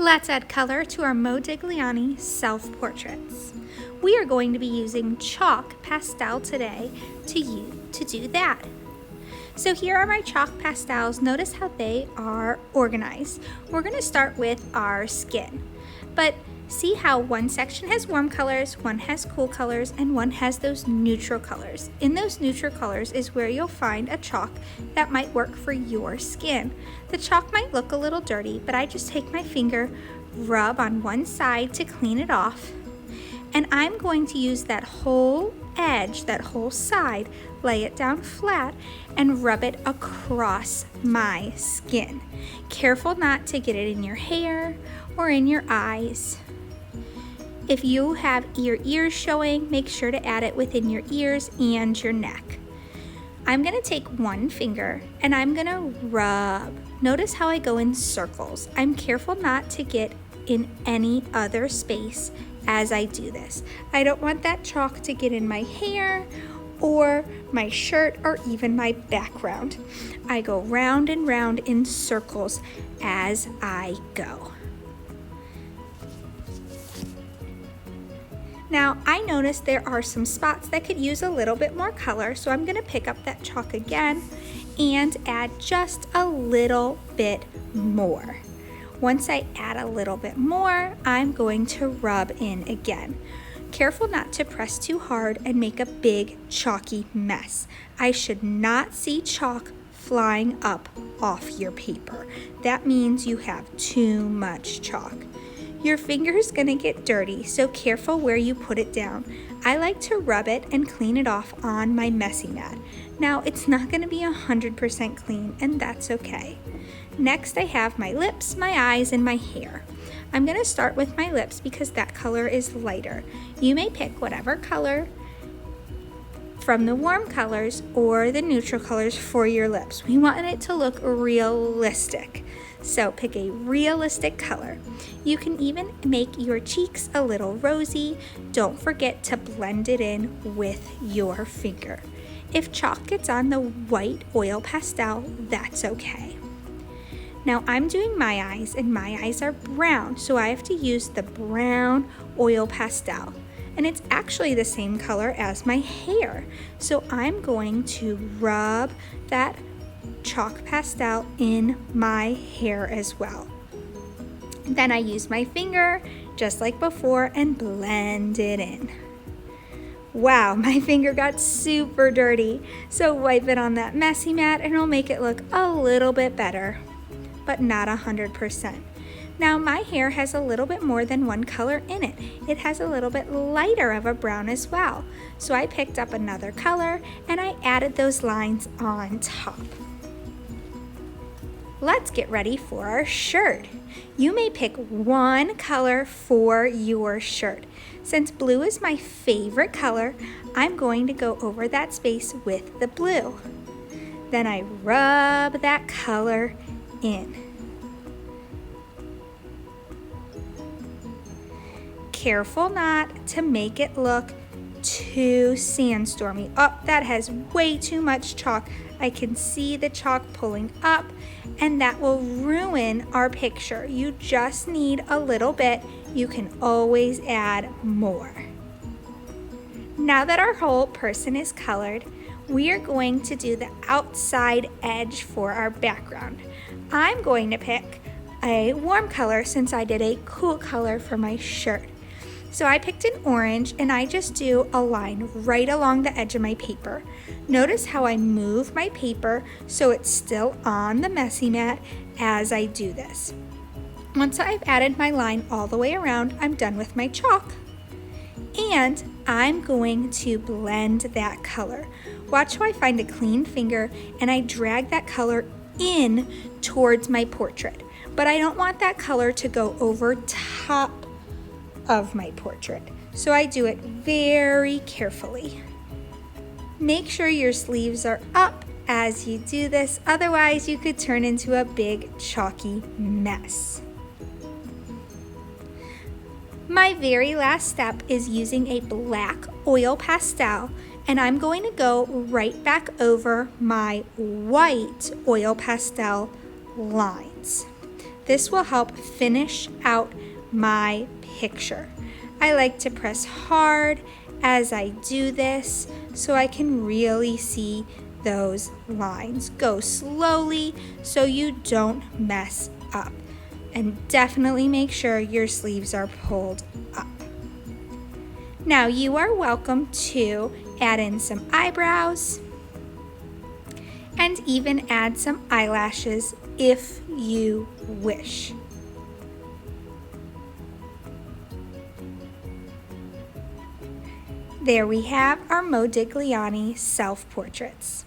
Let's add color to our Modigliani Self-Portraits. We are going to be using chalk pastel today to do that. So here are my chalk pastels. Notice how they are organized. We're going to start with our skin, but see how one section has warm colors, one has cool colors, and one has those neutral colors. In those neutral colors is where you'll find a chalk that might work for your skin. The chalk might look a little dirty, but I just take my finger, rub on one side to clean it off, and I'm going to use that whole edge, that whole side, lay it down flat and rub it across my skin. Careful not to get it in your hair or in your eyes. If you have your ears showing, make sure to add it within your ears and your neck. I'm going to take one finger and I'm going to rub. Notice how I go in circles. I'm careful not to get in any other space as I do this. I don't want that chalk to get in my hair or my shirt or even my background. I go round and round in circles as I go. Now, I noticed there are some spots that could use a little bit more color, so I'm gonna pick up that chalk again and add just a little bit more. Once I add a little bit more, I'm going to rub in again. Careful not to press too hard and make a big chalky mess. I should not see chalk flying up off your paper. That means you have too much chalk. Your finger is going to get dirty, so careful where you put it down. I like to rub it and clean it off on my messy mat. Now, it's not going to be 100% clean, and that's okay. Next, I have my lips, my eyes, and my hair. I'm going to start with my lips because that color is lighter. You may pick whatever color from the warm colors or the neutral colors for your lips. We want it to look realistic. So pick a realistic color. You can even make your cheeks a little rosy. Don't forget to blend it in with your finger. If chalk gets on the white oil pastel, that's okay. Now I'm doing my eyes, and my eyes are brown, so I have to use the brown oil pastel. And it's actually the same color as my hair. So I'm going to rub that chalk pastel in my hair as well. Then I use my finger, just like before, and blend it in. Wow, my finger got super dirty. So wipe it on that messy mat and it'll make it look a little bit better, but not 100%. Now my hair has a little bit more than one color in it. It has a little bit lighter of a brown as well. So I picked up another color and I added those lines on top. Let's get ready for our shirt. You may pick one color for your shirt. Since blue is my favorite color, I'm going to go over that space with the blue. Then I rub that color in. Careful not to make it look too sandstormy. Oh, that has way too much chalk. I can see the chalk pulling up, and that will ruin our picture. You just need a little bit. You can always add more. Now that our whole person is colored, we are going to do the outside edge for our background. I'm going to pick a warm color since I did a cool color for my shirt. So I picked an orange and I just do a line right along the edge of my paper. Notice how I move my paper so it's still on the messy mat as I do this. Once I've added my line all the way around, I'm done with my chalk. And I'm going to blend that color. Watch how I find a clean finger and I drag that color in towards my portrait. But I don't want that color to go over top of my portrait, so I do it very carefully. Make sure your sleeves are up as you do this, otherwise you could turn into a big chalky mess. My very last step is using a black oil pastel, and I'm going to go right back over my white oil pastel lines. This will help finish out my picture. I like to press hard as I do this so I can really see those lines. Go slowly so you don't mess up. And definitely make sure your sleeves are pulled up. Now you are welcome to add in some eyebrows and even add some eyelashes if you wish. There we have our Modigliani Self-Portraits.